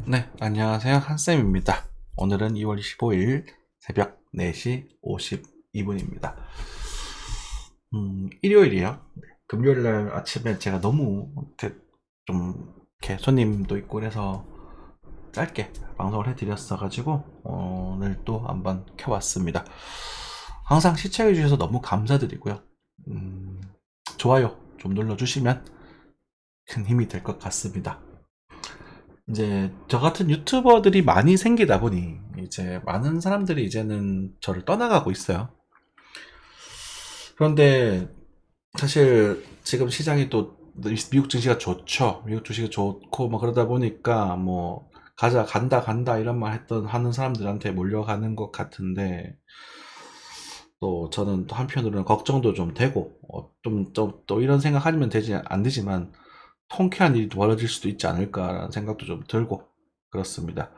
네, 안녕하세요. 한쌤입니다. 오늘은 2월 15일 새벽 4시 52분입니다. 일요일이에요. 금요일날 아침에 제가 너무 이렇게 손님도 있고 그래서 짧게 방송을 해드렸어가지고 오늘 또 한번 켜봤습니다. 항상 시청해주셔서 너무 감사드리고요. 좋아요 좀 눌러주시면 큰 힘이 될 것 같습니다. 이제 저 같은 유튜버들이 많이 생기다 보니 이제 많은 사람들이 이제는 저를 떠나가고 있어요. 그런데 사실 지금 시장이 또 미국 증시가 좋죠. 미국 주식이 좋고 뭐 그러다 보니까 뭐 가자 간다 이런 말 하는 사람들한테 몰려가는 것 같은데, 또 저는 또 한편으로는 걱정도 좀 되고 또 이런 생각하면 안 되지만 통쾌한 일이 벌어질 수도 있지 않을까라는 생각도 좀 들고 그렇습니다.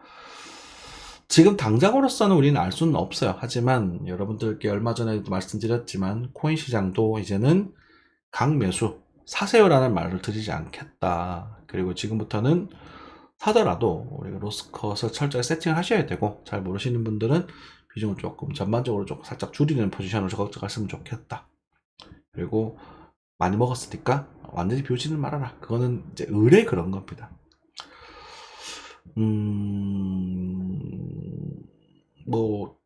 지금 당장으로서는 우리는 알 수는 없어요. 하지만 여러분들께 얼마 전에도 말씀드렸지만 코인 시장도 이제는 강매수 사세요라는 말을 드리지 않겠다. 그리고 지금부터는 사더라도 우리가 로스컷을 철저히 세팅을 하셔야 되고, 잘 모르시는 분들은 비중을 조금 전반적으로 좀 살짝 줄이는 포지션으로 적극적으면 좋겠다. 그리고 많이 먹었으니까 완전히 비우지는 말아라. 그거는 이제 의뢰 그런 겁니다. 뭐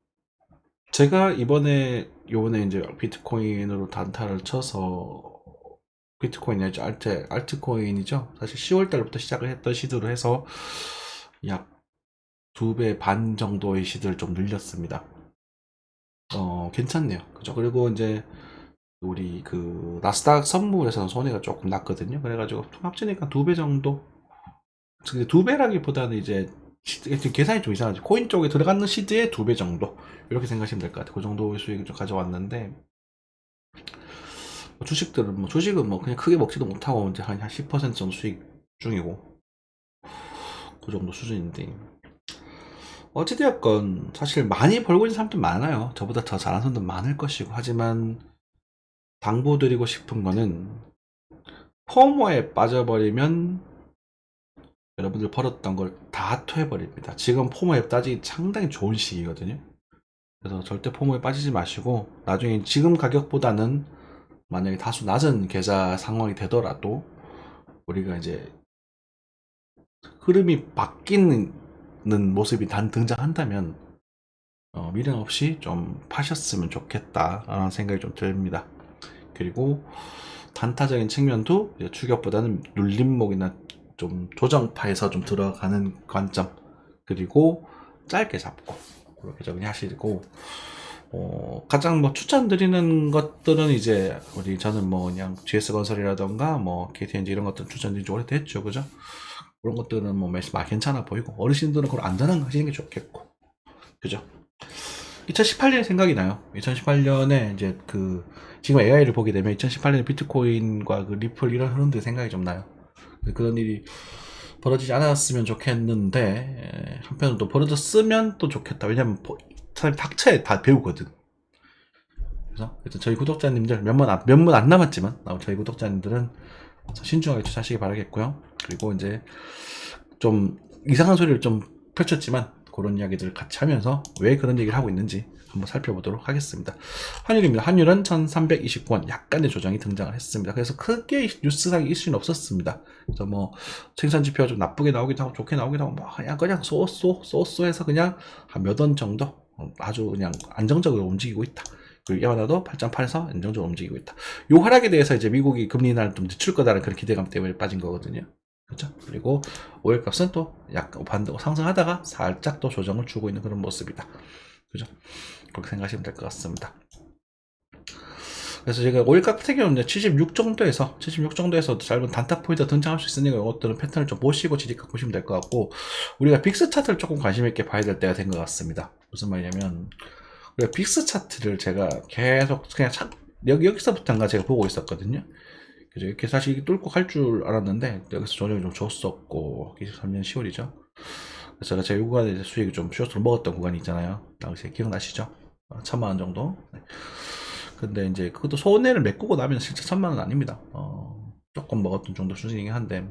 제가 요번에 이제 비트코인으로 단타를 쳐서, 비트코인이 아니죠, 알트코인이죠. 사실 10월 달부터 시작을 했던 시드로 해서 약 2배 반 정도의 시드를 좀 늘렸습니다. 괜찮네요. 그죠? 그리고 이제 우리 그 나스닥 선물에서는 손해가 조금 났거든요. 그래가지고 합치니까 2배 정도. 근데 2배라기보다는 이제 계산이 좀 이상하죠. 코인 쪽에 들어가는 시드의 2배 정도, 이렇게 생각하시면 될 것 같아요. 그 정도의 수익을 좀 가져왔는데, 주식은 뭐 그냥 크게 먹지도 못하고 이제 한 10% 정도 수익 중이고, 그 정도 수준인데, 어찌되었건 사실 많이 벌고 있는 사람들 많아요. 저보다 더 잘하는 사람들 많을 것이고. 하지만 당부드리고 싶은 거는, 포모에 빠져버리면 여러분들 벌었던 걸 다 토해버립니다. 지금 포모에 따지기 상당히 좋은 시기거든요. 그래서 절대 포모에 빠지지 마시고, 나중에 지금 가격보다는 만약에 다소 낮은 계좌 상황이 되더라도 우리가 이제 흐름이 바뀌는 모습이 등장한다면 미련 없이 좀 파셨으면 좋겠다라는 생각이 좀 듭니다. 그리고 단타적인 측면도 추격보다는 눌림목이나 좀 조정파에서 좀 들어가는 관점, 그리고 짧게 잡고 그렇게 정리하시고, 가장 뭐 추천드리는 것들은 이제 저는 뭐 그냥 GS건설이라던가 뭐 KTNG 이런 것들 추천드린 지 오래됐죠, 그죠? 그런 것들은 뭐 괜찮아 보이고, 어르신들은 그걸 안전한 거 하시는 게 좋겠고, 그죠? 2018년이 생각이 나요. 2018년에 이제 지금 AI를 보게 되면 2018년에 비트코인과 그 리플 이런 흐름들이 생각이 좀 나요. 그런 일이 벌어지지 않았으면 좋겠는데, 한편으로 또 벌어졌으면 또 좋겠다. 왜냐면 사람이 닥쳐야 다 배우거든. 그래서 저희 구독자님들 몇 분 안 남았지만 저희 구독자님들은 신중하게 투자하시기 바라겠고요. 그리고 이제 좀 이상한 소리를 좀 펼쳤지만 그런 이야기들을 같이 하면서 왜 그런 얘기를 하고 있는지 한번 살펴보도록 하겠습니다. 환율입니다. 환율은 1329원, 약간의 조정이 등장을 했습니다. 그래서 크게 뉴스상 이슈는 없었습니다. 그래서 뭐 생산지표가 좀 나쁘게 나오기도 하고 좋게 나오기도 하고, 뭐 그냥 쏘쏘해서 그냥 한 몇 원 정도 아주 그냥 안정적으로 움직이고 있다. 그리고 야마나도 8.8에서 안정적으로 움직이고 있다. 요 하락에 대해서 이제 미국이 금리 인하를 좀 늦출 거다라는 그런 기대감 때문에 빠진 거거든요. 그렇죠? 그리고 오일 값은 또 약간 상승하다가 살짝 또 조정을 주고 있는 그런 모습이다. 그죠? 그렇게 생각하시면 될 것 같습니다. 그래서 제가 오일 같은 경우는 76 정도에서 짧은 단타 포인트 등장할 수 있으니까 이것들은 패턴을 좀 보시고 진입해 보시면 될 것 같고, 우리가 빅스 차트를 조금 관심 있게 봐야 될 때가 된 것 같습니다. 무슨 말이냐면, 우리가 빅스 차트를 제가 계속 그냥 여기서부터인가 제가 보고 있었거든요. 그죠? 이렇게 사실 뚫고 갈 줄 알았는데 여기서 조정이 좀 줬었고, 23년 10월이죠. 그래서 제가 이 구간에 수익을 좀 숏으로 먹었던 구간이 있잖아요. 당시에 기억나시죠? 1000만원 정도. 네. 근데 이제 그것도 손해를 메꾸고 나면 실제 1000만원 아닙니다. 조금 먹었던 정도 수준이긴 한데,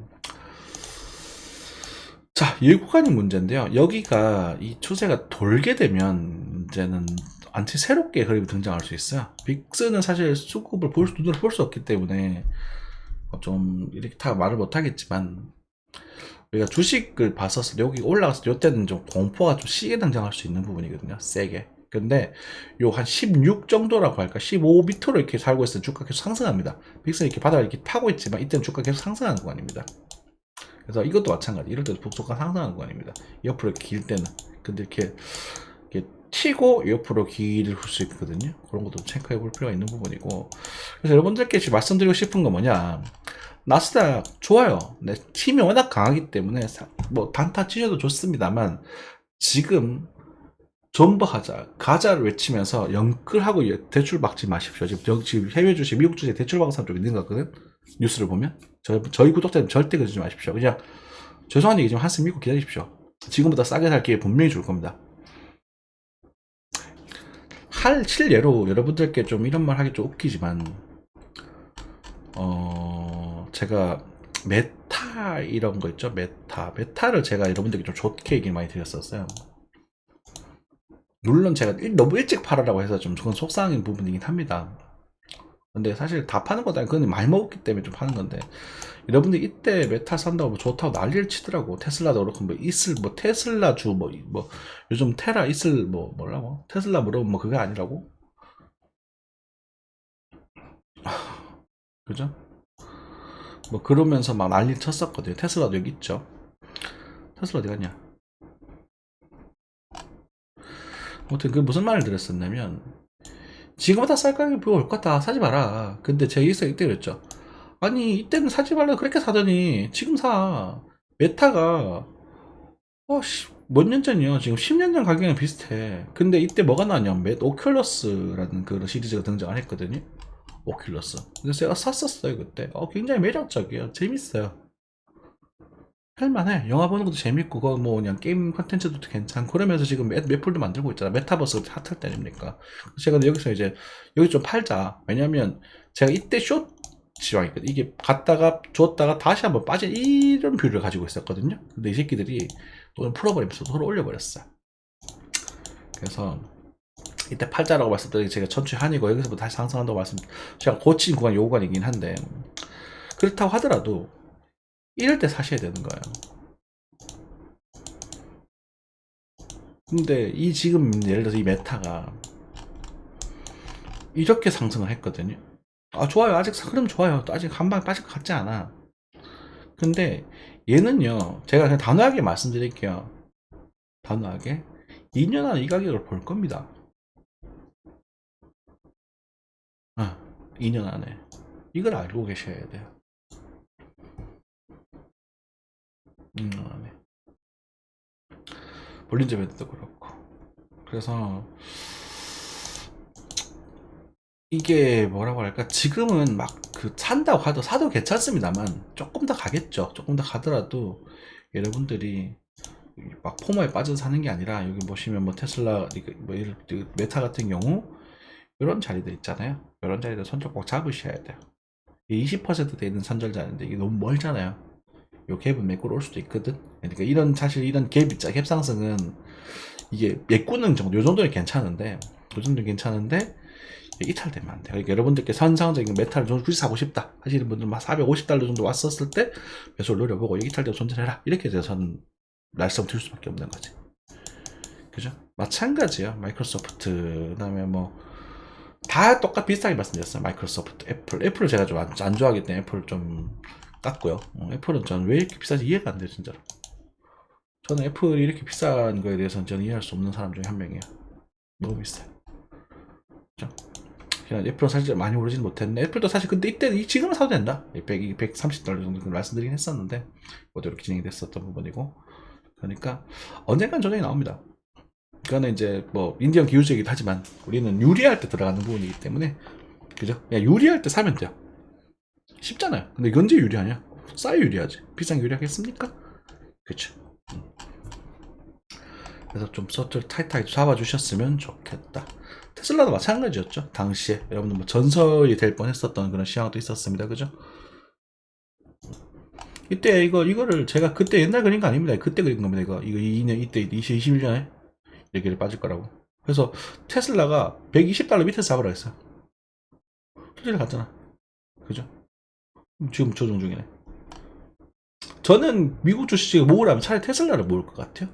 자, 이 구간이 문제인데요. 여기가 이 추세가 돌게 되면 이제는 안티 새롭게 그림이 등장할 수 있어요. 빅스는 사실 수급을 눈으로 볼 수 없기 때문에 좀 이렇게 다 말을 못 하겠지만, 우리가 주식을 봤었을 때 여기 올라갔을 때 이때는 좀 공포가 좀 시게 등장할 수 있는 부분이거든요. 세게. 근데 요 한 16 정도라고 할까, 15 밑으로 이렇게 살고 있으면 주가 계속 상승합니다. 빅스는 이렇게 바닥을 이렇게 타고 있지만 이때는 주가 계속 상승하는 구간입니다. 그래서 이것도 마찬가지. 이럴 때도 북소가 상승하는 구간입니다. 옆으로 이렇게 길 때는. 근데 이렇게 튀고 옆으로 길을 수 있거든요. 그런 것도 체크해 볼 필요가 있는 부분이고. 그래서 여러분들께 말씀드리고 싶은 건 뭐냐, 나스닥 좋아요. 네, 팀이 워낙 강하기 때문에 뭐 단타 치셔도 좋습니다만, 지금 존버하자, 가자를 외치면서 영끌하고 대출 박지 마십시오. 지금 해외 주식, 미국 주식 대출 받은 사람 좀 있는 것 같거든. 뉴스를 보면 저희 구독자님 절대 그러지 마십시오. 그냥 죄송한 얘기 좀 한숨 믿고 기다리십시오. 지금보다 싸게 살 기회 분명히 줄 겁니다. 실례로 여러분들께 좀 이런 말 하기 좀 웃기지만, 제가 메타 이런 거 있죠. 메타를 제가 여러분들께 좀 좋게 얘기를 많이 드렸었어요. 물론 제가 너무 일찍 팔으라고 해서 좀 그건 속상한 부분이긴 합니다. 근데 사실 다 파는 것도 아니고 그건 많이 먹었기 때문에 좀 파는 건데, 여러분들 이때 메타 산다고 뭐 좋다고 난리를 치더라고. 테슬라도 그렇고 뭐 이슬 뭐 테슬라 주 뭐 요즘 테라 이슬 뭐 뭐라고 테슬라 물어보면 뭐 그게 아니라고. 그죠? 뭐 그러면서 막 난리 쳤었거든요. 테슬라도 여기 있죠. 테슬라 어디 갔냐? 아무튼 그 무슨 말을 들었었냐면, 지금보다 쌀 가격이 올 것 같다, 사지 마라. 근데 제 일사 이때 그랬죠. 아니 이때는 사지 말라 그렇게 사더니 지금 사. 메타가 몇 년 전이요. 지금 10년 전 가격이랑 비슷해. 근데 이때 뭐가 나왔냐면 오큘러스라는 그 시리즈가 등장을 했거든요. 오큘러스. 그래서 제가 샀었어요 그때. 굉장히 매력적이에요. 재밌어요. 할만해. 영화 보는 것도 재밌고, 그거 뭐 그냥 게임 컨텐츠도 괜찮고, 그러면서 지금 맵풀도 만들고 있잖아. 메타버스 핫할 때입니까? 제가 여기서 이제 여기 좀 팔자. 왜냐면 제가 이때 숏지와 있거든. 이게 갔다가 줬다가 다시 한번 빠진 이런 뷰를 가지고 있었거든요. 근데 이 새끼들이 돈을 풀어버리면서 돈을 올려버렸어요. 그래서 이때 팔자라고 말씀드린 제가 천추한이고, 여기서부터 다시 상승한다고 제가 고친 구간 요 구간이긴 한데, 그렇다고 하더라도 이럴 때 사셔야 되는 거예요. 근데 이 지금 예를 들어서 이 메타가 이렇게 상승을 했거든요. 좋아요. 아직 흐름 좋아요. 또 아직 한 방 빠질 것 같지 않아. 근데 얘는요, 제가 그냥 단호하게 말씀드릴게요. 단호하게 2년 안에 이 가격을 볼 겁니다. 2년 안에. 이걸 알고 계셔야 돼요. 2년 안에. 볼린저 밴드도 그렇고. 그래서 이게 뭐라고 할까, 지금은 막 산다고 하도 사도 괜찮습니다만 조금 더 가겠죠. 조금 더 가더라도 여러분들이 막 포모에 빠져서 사는 게 아니라, 여기 보시면 뭐 테슬라 뭐 메타 같은 경우 이런 자리들 있잖아요. 이런 자리들 손톱 꼭 잡으셔야 돼요. 20%돼 있는 선절자인데 이게 너무 멀잖아요. 요 갭은 메꾸러 올 수도 있거든. 그러니까 사실 이런 갭 상승은 이게 메꾸는 정도, 요 정도는 괜찮은데, 이탈되면 안 돼요. 그러니까 여러분들께 선상적인 메탈을 좀 굳이 사고 싶다 하시는 분들, 막 450달러 정도 왔었을 때 매수를 노려보고 이탈되고 손절해라, 이렇게 돼서는 말씀드릴 수밖에 없는 거지. 그죠? 마찬가지야. 마이크로소프트, 그다음에 뭐 다 비슷하게 말씀드렸어요. 마이크로소프트, 애플을 제가 좀 안 좋아하기 때문에 애플을 좀 깠고요. 애플은 저는 왜 이렇게 비싸지 이해가 안 돼요, 진짜로. 저는 애플이 이렇게 비싼 거에 대해서는 저는 이해할 수 없는 사람 중에 한 명이에요. 너무 비싸요. 그죠? 그냥 애플은 사실 많이 오르지는 못했는데, 애플도 사실 근데 이때 지금은 사도 된다. 130달러 정도 말씀드리긴 했었는데, 모두 이렇게 진행이 됐었던 부분이고. 그러니까 언젠간 조정이 나옵니다. 그거는 이제 뭐 인디언 기술적이기도 하지만, 우리는 유리할 때 들어가는 부분이기 때문에, 그죠? 그냥 유리할 때 사면 돼요. 쉽잖아요. 근데 언제 유리하냐? 싸야 유리하지. 비싼 게 유리하겠습니까? 그쵸. 그래서 좀 서툴 타이트하게 잡아주셨으면 좋겠다. 테슬라도 마찬가지였죠. 당시에 여러분들 뭐 전설이 될 뻔했었던 그런 시황도 있었습니다. 그죠? 이때 이거를 제가 그때 옛날 그린 거 아닙니다. 그때 그린 겁니다. 이거 2년 이때 2021년에 여기를 빠질 거라고. 그래서 테슬라가 120달러 밑에서 잡으라 했어요. 실제로 갔잖아. 그죠? 지금 조정 중이네. 저는 미국 주식을 모으라면 차라리 테슬라를 모을 것 같아요.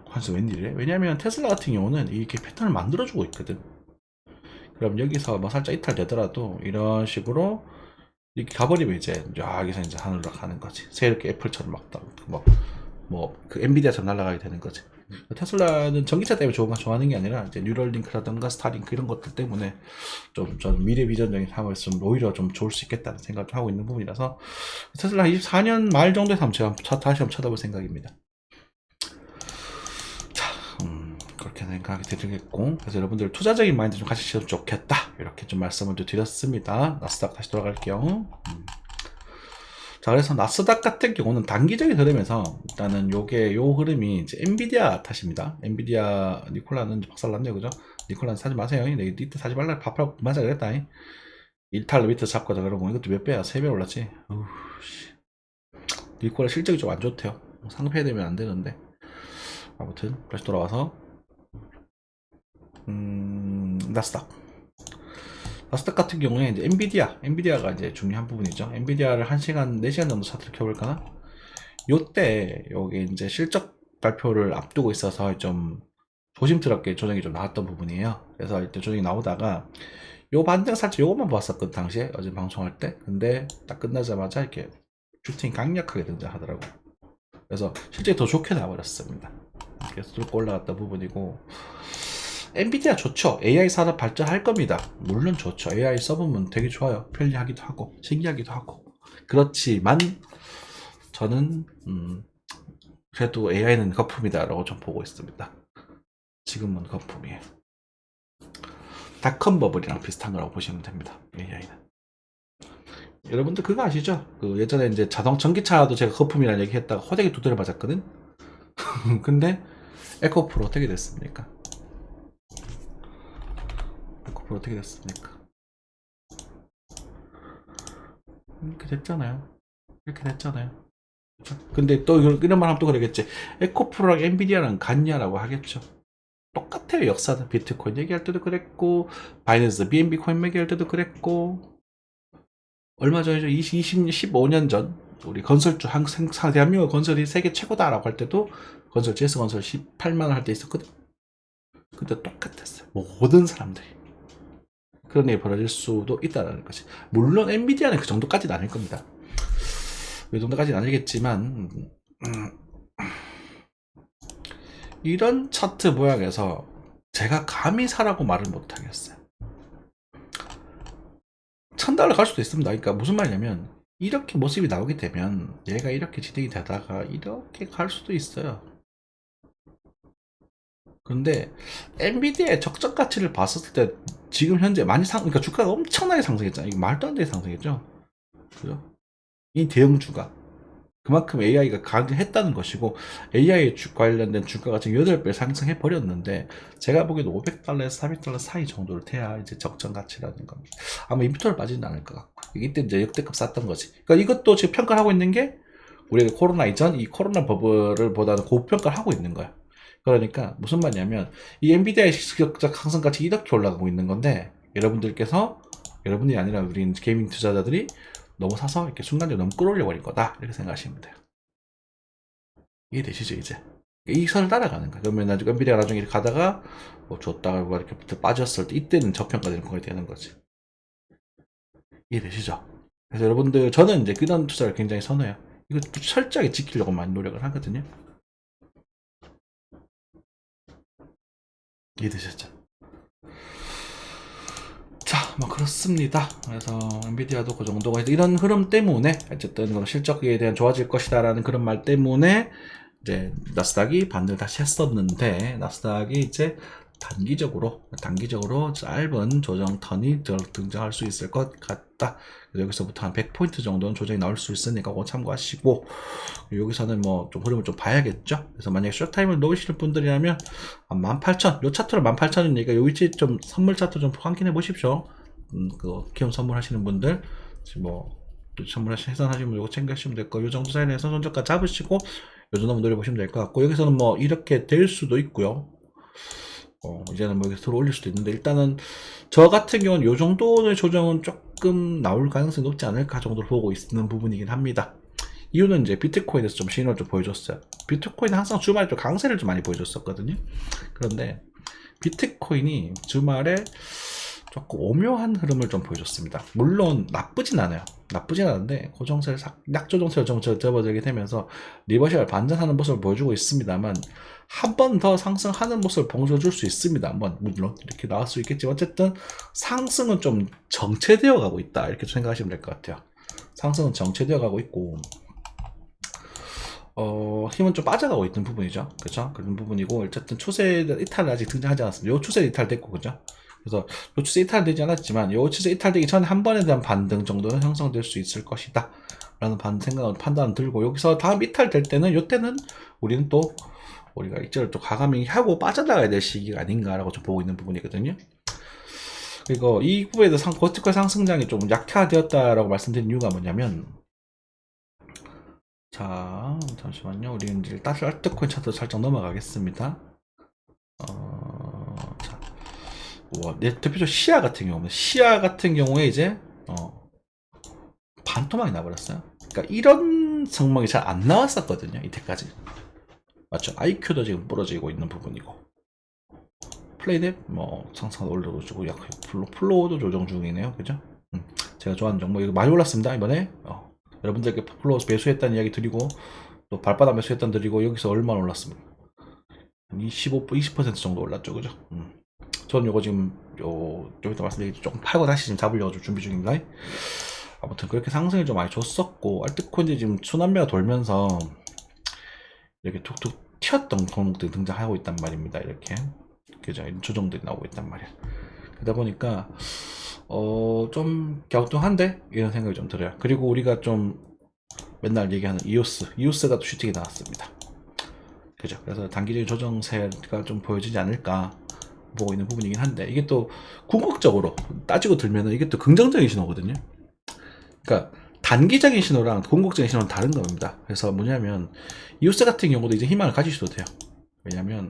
그래서 웬일이래? 왜냐면 테슬라 같은 경우는 이렇게 패턴을 만들어주고 있거든. 그럼 여기서 뭐 살짝 이탈되더라도 이런 식으로 이렇게 가버리면 이제 여기서 이제 하늘로 가는 거지. 새롭게 애플처럼 그 엔비디아처럼 날아가게 되는 거지. 테슬라는 전기차 때문에 좋아하는 게 아니라 이제 뉴럴링크라든가 스타링크 이런 것들 때문에 좀 미래 비전적인 상황에서 좀 오히려 좀 좋을 수 있겠다는 생각을 하고 있는 부분이라서 테슬라 24년 말 정도에 제가 다시 한번 쳐다볼 생각입니다. 그렇게 생각이 들겠고, 그래서 여러분들 투자적인 마인드 좀 가지시면 좋겠다 이렇게 좀 말씀을 드렸습니다. 나스닥 다시 돌아갈게요. 자, 그래서 나스닥 같은 경우는 단기적인 흐름에서 일단은 요 흐름이 이제 엔비디아 탓입니다. 엔비디아 니콜라는 박살났네요, 그죠? 니콜라는 사지 마세요. 이때 사지 말라 밥하고 맞아 그랬다. 1탈로 밑에 잡고 자 그러고 이것도 몇 배야? 3배 올랐지. 니콜라 실적이 좀 안 좋대요. 상폐되면 안 되는데. 아무튼 다시 돌아와서 나스닥 같은 경우에 이제 엔비디아가 이제 중요한 부분이죠. 엔비디아를 1시간, 4시간 정도 차트를 켜볼까나? 요때 요게 이제 실적 발표를 앞두고 있어서 좀 조심스럽게 조정이 좀 나왔던 부분이에요. 그래서 이때 조정이 나오다가 요 반등 살짝 요것만 봤었거든, 당시에 어제 방송할 때. 근데 딱 끝나자마자 이렇게 슈팅 강력하게 등장하더라고. 그래서 실제 더 좋게 나와버렸습니다. 그래서 뚫고 올라갔던 부분이고, 엔비디아 좋죠. AI 산업 발전할 겁니다. 물론 좋죠. AI 써보면 되게 좋아요. 편리하기도 하고 신기하기도 하고. 그렇지만 저는 그래도 AI는 거품이다 라고 좀 보고 있습니다. 지금은 거품이에요. 닷컴 버블이랑 비슷한 거라고 보시면 됩니다. AI는. 여러분들 그거 아시죠? 그 예전에 이제 전기차도 제가 거품이라는 얘기 했다가 호되게 두드려 맞았거든? 근데 에코프로 어떻게 됐습니까? 어떻게 됐습니까? 이렇게 됐잖아요. 근데 또 이런 말 하면 또 그러겠지. 에코프로랑 엔비디아랑 같냐라고 하겠죠. 똑같아요. 역사는 비트코인 얘기할 때도 그랬고, 바이낸스 BNB 코인 얘기할 때도 그랬고, 얼마 전이죠. 15년 전 우리 건설주 대한민국 건설이 세계 최고다라고 할 때도 건설 GS 건설 18만 원 할 때 있었거든. 근데 똑같았어요. 모든 사람들이. 그런 일이 벌어질 수도 있다는 거지. 물론 엔비디아는 그 정도까지는 아닐 겁니다. 그 정도까지는 아니겠지만 이런 차트 모양에서 제가 감히 사라고 말을 못하겠어요. $1000 갈 수도 있습니다. 그러니까 무슨 말이냐면 이렇게 모습이 나오게 되면 얘가 이렇게 진행이 되다가 이렇게 갈 수도 있어요. 근데 엔비디아의 적정 가치를 봤을 때 지금 현재 많이 그러니까 주가가 엄청나게 상승했잖아요. 이거 말도 안 되게 상승했죠. 그죠? 이 대형주가 그만큼 AI가 강했다는 것이고, AI 관련된 주가가 지금 8배 상승해 버렸는데 제가 보기에도 $500에서 $400 사이 정도를 돼야 이제 적정 가치라는 겁니다. 아마 인프터를 빠지진 않을 것 같고, 이때 이제 역대급 쌌던 거지. 그러니까 이것도 지금 평가를 하고 있는 게 우리가 코로나 이전 이 코로나 버블을 보다는 고평가를 하고 있는 거야. 그러니까 무슨 말이냐면 이 엔비디아의 시각적 상승가치 이렇게 올라가고 있는 건데, 여러분들이 아니라 우리 게이밍 투자자들이 너무 사서 이렇게 순간적으로 너무 끌어올려 버린 거다 이렇게 생각하시면 돼요. 이해되시죠? 이제 이 선을 따라가는 거야. 그러면 나중에 엔비디아 나중에 이렇게 가다가 뭐 줬다가 이렇게 빠졌을 때 이때는 저평가되는 거가 되는 거지. 이해되시죠? 그래서 여러분들 저는 이제 그런 투자를 굉장히 선호해요. 이거 철저하게 지키려고 많이 노력을 하거든요. 이해되셨죠? 자, 뭐 그렇습니다. 그래서 엔비디아도 그 정도가 이런 흐름 때문에 어쨌든 실적에 대한 좋아질 것이다라는 그런 말 때문에 이제 나스닥이 반등을 다시 했었는데, 나스닥이 이제 단기적으로 짧은 조정 턴이 등장할 수 있을 것 같다. 여기서부터 한 100포인트 정도는 조정이 나올 수 있으니까 그거 참고하시고, 여기서는 뭐 좀 흐름을 좀 봐야겠죠. 그래서 만약에 숏타임을 놓으시는 분들이라면 18,000, 요 차트로 18,000이니까 요 위치 좀 선물 차트 좀 확인해 보십시오. 그 기업 선물하시는 분들 뭐 해산하시면 이거 챙기시면 될 거. 요 정도 사이에서 손절가 잡으시고 요 정도만 노려보시면 될 것 같고, 여기서는 뭐 이렇게 될 수도 있고요. 이제는 뭐 여기서 들어 올릴 수도 있는데, 일단은 저 같은 경우는 요 정도의 조정은 조금 나올 가능성이 높지 않을까 정도로 보고 있는 부분이긴 합니다. 이유는 이제 비트코인에서 좀 신호를 좀 보여줬어요. 비트코인은 항상 주말에 좀 강세를 좀 많이 보여줬었거든요. 그런데 비트코인이 주말에 조금 오묘한 흐름을 좀 보여줬습니다. 물론 나쁘진 않아요. 나쁘진 않은데 고정세를 약조정세를 좀 접어들게 되면서 리버셜 반전하는 모습을 보여주고 있습니다만, 한 번 더 상승하는 모습을 보여줄 수 있습니다. 물론 이렇게 나올 수 있겠지만, 어쨌든 상승은 좀 정체되어 가고 있다, 이렇게 생각하시면 될 것 같아요. 상승은 정체되어 가고 있고, 힘은 좀 빠져가고 있는 부분이죠. 그죠? 그런 부분이고, 어쨌든 추세 이탈은 아직 등장하지 않았습니다. 요 추세 이탈됐고, 그죠? 그래서 요 추세 이탈되지 않았지만, 요 추세 이탈되기 전에 한 번에 대한 반등 정도는 형성될 수 있을 것이다 라는 판단은 들고, 여기서 다음 이탈될 때는, 요때는 우리는 또 우리가 이쪽을 또 과감히 하고 빠져나가야 될 시기가 아닌가라고 좀 보고 있는 부분이거든요. 그리고 이 부분에서 버티컬 상승장이 좀 약화되었다라고 말씀드린 이유가 뭐냐면, 자, 잠시만요. 우리 이제 알트코인 차트 살짝 넘어가겠습니다. 자, 대표적 시야 같은 경우에 이제 반토막이 나버렸어요. 그러니까 이런 성명이 잘 안 나왔었거든요, 이때까지. 맞죠? IQ도 지금 부러지고 있는 부분이고, 플레이랩 뭐 상상 올려주고, 약 플로우도 조정 중이네요, 그죠? 제가 좋아하는 종목 이거 많이 올랐습니다, 이번에. 여러분들께 플로우 매수했다는 이야기 드리고, 또 발바닥 매수했다는 드리고, 여기서 얼마나 올랐습니까? 20% 정도 올랐죠, 그죠? 전 요거 지금 여기서 말씀드리기 조금 팔고 다시 지금 잡으려고 준비 중입니다. 아무튼 그렇게 상승을 좀 많이 줬었고, 알트코인이 지금 순환매가 돌면서 이렇게 툭툭 튀었던 종목들이 등장하고 있단 말입니다. 이렇게, 그죠? 조정들이 나오고 있단 말이야. 그러다 보니까 좀 갸우뚱한데 이런 생각이 좀 들어요. 그리고 우리가 좀 맨날 얘기하는 이오스가 또 슈팅이 나왔습니다. 그죠? 그래서 단기적인 조정세가 좀 보여지지 않을까 보고 있는 부분이긴 한데, 이게 또 궁극적으로 따지고 들면은 이게 또 긍정적인 신호거든요. 그러니까 단기적인 신호랑 궁극적인 신호는 다른 겁니다. 그래서 뭐냐면, 이오스 같은 경우도 이제 희망을 가지셔도 돼요. 왜냐면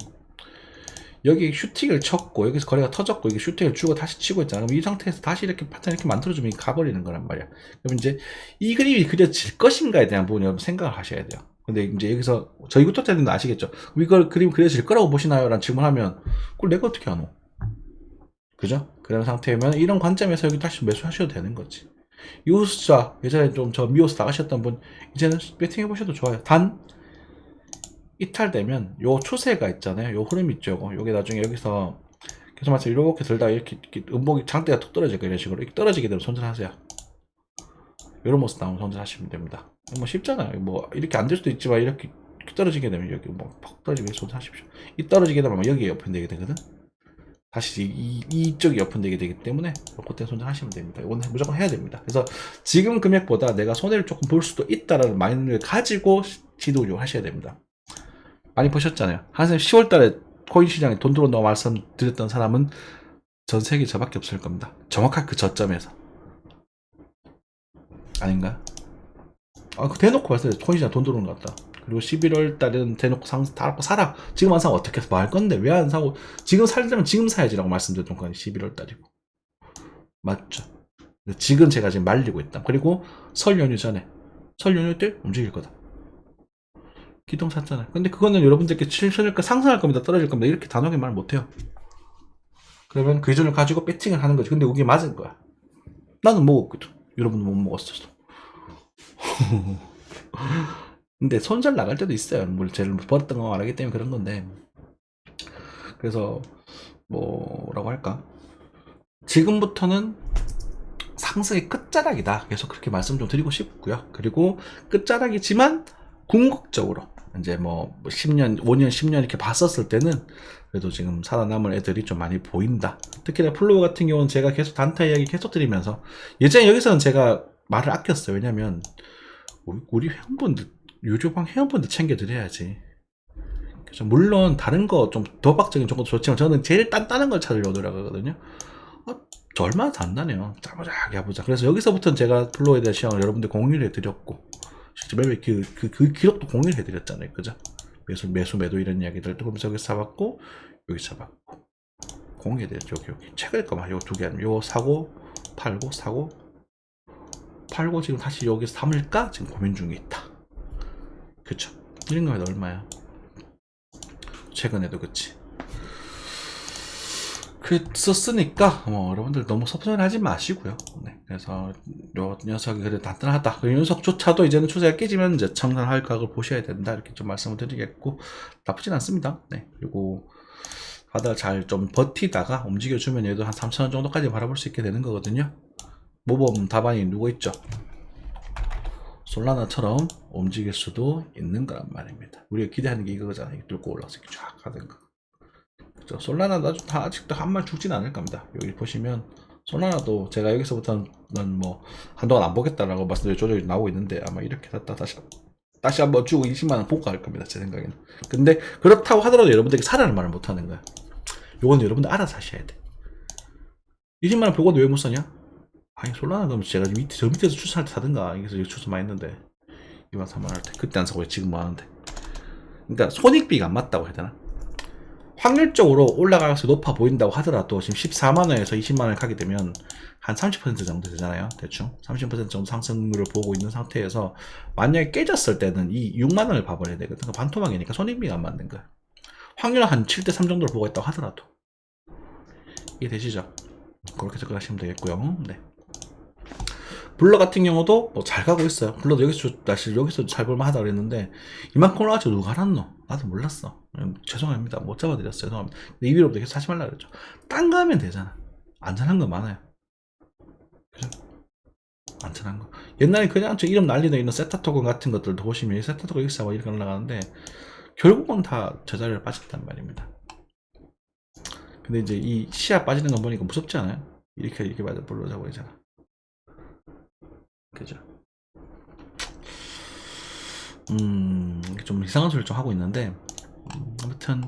여기 슈팅을 쳤고, 여기서 거래가 터졌고, 이게 슈팅을 주고 다시 치고 있잖아. 그럼 이 상태에서 다시 이렇게 파탄 이렇게 만들어주면 가버리는 거란 말이야. 그럼 이제 이 그림이 그려질 것인가에 대한 부분을 여러분 생각을 하셔야 돼요. 근데 이제 여기서 저희 구독자님도 아시겠죠? 이걸 그림 그려질 거라고 보시나요? 라는 질문하면, 그걸 내가 어떻게 하노? 그죠? 그런 상태면 이런 관점에서 여기 다시 매수하셔도 되는 거지. 이오스자 예전에 좀 저 미오스 나가셨던 분, 이제는 배팅 해보셔도 좋아요. 단 이탈되면 요 추세가 있잖아요. 요 흐름 있죠. 요게 나중에 여기서 계속 말씀 이렇게 들다가 이렇게 음봉이 장대가 툭 떨어지고 이런 식으로 이렇게 떨어지게 되면 손절하세요. 이런 모습 나오면 손절하시면 됩니다. 뭐 쉽잖아요. 뭐 이렇게 안 될 수도 있지만, 이렇게 떨어지게 되면 여기 뭐 팍 떨어지게 손절하십시오. 이 떨어지게 되면 여기에 오픈되게 되거든. 다시 이쪽이 오픈되게 되기 때문에 그때 손절하시면 됩니다. 이건 무조건 해야 됩니다. 그래서 지금 금액보다 내가 손해를 조금 볼 수도 있다라는 마인드를 가지고 지도를 하셔야 됩니다. 많이 보셨잖아요. 한생 10월달에 코인 시장에 돈 들어온다고 말씀드렸던 사람은 전 세계 저밖에 없을 겁니다. 정확하게 그 저점에서. 아닌가? 대놓고 봤어요. 코인 시장 돈 들어오는 것 같다. 그리고 11월 달에는 대놓고 다 사라. 지금 안 사면 어떻게 해서 말 건데 왜 안 사고, 지금 살려면 지금 사야지라고 말씀드렸던 거 아니에요. 11월 달이고. 맞죠? 지금 제가 지금 말리고 있다. 그리고 설 연휴 때 움직일 거다. 기동 샀잖아요. 근데 그거는 여러분들께 상승할 겁니다, 떨어질 겁니다, 이렇게 단호하게 말 못해요. 그러면 그 기준을 가지고 배팅을 하는 거지. 근데 그게 맞은 거야. 나는 먹었거든. 여러분은 못 먹었어. 근데 손절 나갈 때도 있어요. 물론 쟤를 버렸던 거 말하기 때문에 그런 건데. 그래서 뭐라고 할까? 지금부터는 상승의 끝자락이다. 계속 그렇게 말씀 좀 드리고 싶고요. 그리고 끝자락이지만 궁극적으로 이제 뭐 10년, 5년, 10년 이렇게 봤었을 때는 그래도 지금 살아남을 애들이 좀 많이 보인다. 특히나 플로우 같은 경우는 제가 계속 단타 이야기 계속 드리면서, 예전에 여기서는 제가 말을 아꼈어요. 왜냐면 우리 회원분들, 유료방 회원분들 챙겨드려야지. 그래서 물론 다른 거 좀 도박적인 정도 좋지만, 저는 제일 단단한 걸 찾으려고 노력하거든요. 저 얼마나 단단해요. 짜부작 야부작. 그래서 여기서부터는 제가 플로우에 대한 시황을 여러분들 공유를 해드렸고, 실제 매매 그 기록도 공유를 해드렸잖아요. 그죠? 매수, 매도 이런 이야기들. 그러면서 여기 사봤고, 여기 사봤고. 공유해드렸죠. 여기. 최근에 거만 요 두 개 아니면 요 사고, 팔고, 사고, 팔고 지금 다시 여기서 삼을까? 지금 고민 중에 있다. 그쵸? 이런 거면 얼마야? 최근에도 그치. 썼으니까 여러분들 너무 섭섭해하지 마시고요. 네, 그래서 요 녀석이 그래도 단단하다. 그 녀석조차도 이제는 추세가 깨지면 이제 청산할 각을 보셔야 된다. 이렇게 좀 말씀을 드리겠고, 나쁘진 않습니다. 네, 그리고 바닥 잘 좀 버티다가 움직여주면 얘도 한 3,000원 정도까지 바라볼 수 있게 되는 거거든요. 모범 답안이 누구 있죠? 솔라나처럼 움직일 수도 있는 거란 말입니다. 우리가 기대하는 게 이거잖아요. 뚫고 올라서 이렇게 쫙 하는 거. 그죠? 솔라나도 다 아직도 한 말 죽진 않을 겁니다. 여기 보시면 솔라나도 제가 여기서부터는 뭐 한동안 안 보겠다라고 말씀드린 조정이 나오고 있는데, 아마 이렇게 됐다 다시 한번 주고 20만원 보고 갈 겁니다. 제 생각에는. 근데 그렇다고 하더라도 여러분들에게 사라는 말을 못 하는 거야. 요건 여러분들 알아서 하셔야 돼. 20만원 보고도 왜 못 사냐? 아니, 솔라나 그러면 제가 저 밑에서 추천할 때 사든가. 여기서 추천 많이 했는데 2만 3만 할 때 그때 안 사고 지금 뭐 하는데. 그러니까 손익비가 안 맞다고 해야 되나? 확률적으로 올라가서 높아 보인다고 하더라도 지금 14만원에서 20만원을 가게 되면 한 30% 정도 되잖아요. 대충 30% 정도 상승률을 보고 있는 상태에서 만약에 깨졌을 때는 이 6만원을 봐버려야 되거든. 그러니까 반토막이니까 손익비가 안 맞는 거야. 확률 한 7대3 정도를 보고 있다고 하더라도. 이해 되시죠? 그렇게 접근하시면 되겠고요. 네. 블러 같은 경우도 뭐 잘 가고 있어요. 블러도 여기서 잘 볼만하다 그랬는데 이만큼 올라가지고 누가 알았노? 나도 몰랐어. 죄송합니다. 못 잡아드렸어요. 죄송합니다. 근데 이 위로부터 계속 사지 말라 그랬죠. 딴 거 하면 되잖아. 안전한 거 많아요. 그죠? 안전한 거. 옛날에 그냥 저 이름 날리는 이런 세타 토큰 같은 것들도 보시면 이 세타 토큰 X하고 이렇게 올라가는데 결국은 다 제자리를 빠졌단 말입니다. 근데 이제 이 시야 빠지는 거 보니까 무섭지 않아요? 이렇게 맞아 볼로 잡아야잖아. 그죠? 좀 이상한 소리를 좀 하고 있는데, 아무튼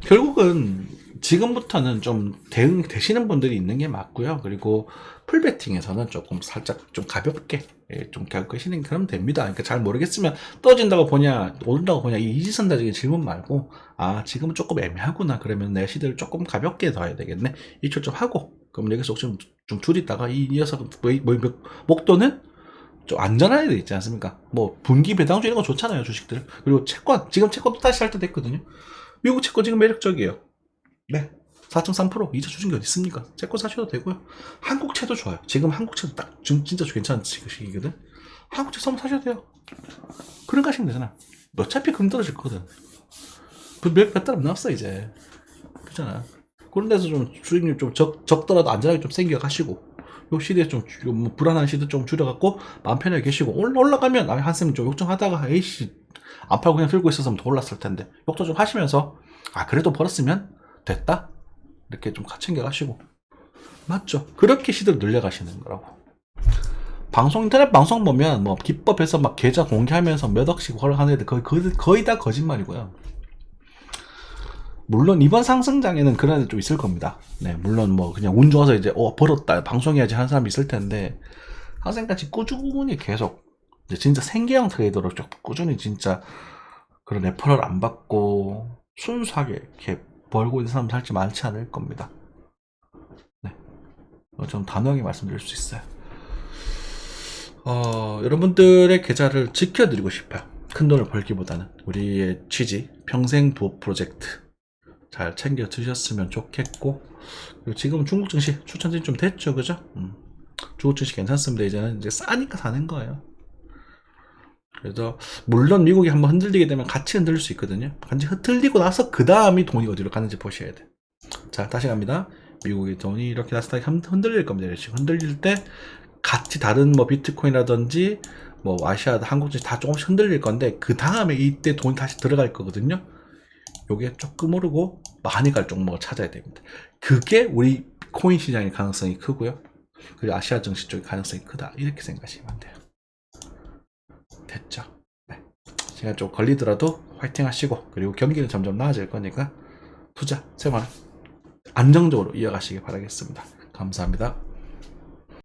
결국은 지금부터는 좀 되시는 분들이 있는 게 맞고요. 그리고 풀베팅에서는 조금 살짝 좀 가볍게 좀 끄시는 그러면 됩니다. 그러니까 잘 모르겠으면 떨어진다고 보냐 오른다고 보냐 이 이지선다적인 질문 말고, 아 지금은 조금 애매하구나 그러면 내 시대를 조금 가볍게 더 해야 되겠네, 이쪽 좀 하고, 그럼 여기서 좀 줄이다가 이 녀석 목도는 좀 안전한 애들 있지 않습니까? 뭐 분기 배당주 이런 거 좋잖아요, 주식들. 그리고 채권, 지금 채권도 다시 살 때 됐거든요. 미국 채권 지금 매력적이에요. 네. 4.3% 이자 주신 게 어디 있습니까? 채권 사셔도 되고요. 한국채도 좋아요. 지금 한국채도 딱 진짜 괜찮은 시기거든. 한국채 한번 사셔도 돼요. 그런 거 하시면 되잖아. 어차피 금 떨어질 거거든. 몇 달 안 남았어 이제. 그렇잖아. 그런 데서 좀 수익률 좀 적더라도 안전하게 좀 생겨 가시고, 요 시대에 좀 뭐 불안한 시대 좀 줄여갖고 마음 편하게 계시고, 올라가면 한쌤 좀 욕정하다가 에이씨 안 팔고 그냥 들고 있었으면 더 올랐을 텐데 욕정 좀 하시면서 아 그래도 벌었으면 됐다 이렇게 좀 챙겨 가시고, 맞죠? 그렇게 시대를 늘려가시는 거라고. 인터넷 방송 보면 뭐 기법에서 막 계좌 공개하면서 몇 억씩 활용하는 애들 거의 다 거짓말이고요. 물론 이번 상승장에는 그런 애들 좀 있을 겁니다. 네, 물론 뭐 그냥 운 좋아서 이제 벌었다 방송해야지 하는 사람이 있을 텐데, 항생같이 꾸준히 계속 진짜 생계형 트레이더로 쭉 꾸준히 진짜 그런 레퍼럴 안 받고 순수하게 이렇게 벌고 있는 사람 살지 많지 않을 겁니다. 네, 좀 단호하게 말씀드릴 수 있어요. 여러분들의 계좌를 지켜드리고 싶어요. 큰 돈을 벌기보다는 우리의 취지, 평생 부업 프로젝트 잘 챙겨 드셨으면 좋겠고, 그리고 지금 중국 증시 추천진 좀 됐죠, 그죠? 중국 증시 괜찮습니다. 이제는 이제 싸니까 사는 거예요. 그래서 물론 미국이 한번 흔들리게 되면 같이 흔들릴 수 있거든요. 같이 흔들리고 나서 그 다음이 돈이 어디로 가는지 보셔야 돼. 자, 다시 갑니다. 미국의 돈이 이렇게 나스닥이 흔들릴 겁니다. 지금 흔들릴 때 같이 다른 뭐 비트코인이라든지 뭐 아시아, 한국 증시 다 조금씩 흔들릴 건데, 그 다음에 이때 돈이 다시 들어갈 거거든요. 요게 조금 오르고 많이 갈 종목을 찾아야 됩니다. 그게 우리 코인 시장의 가능성이 크고요. 그리고 아시아 증시 쪽의 가능성이 크다. 이렇게 생각하시면 돼요. 됐죠? 네. 시간 좀 걸리더라도 화이팅 하시고, 그리고 경기는 점점 나아질 거니까 투자 생활 안정적으로 이어가시기 바라겠습니다. 감사합니다.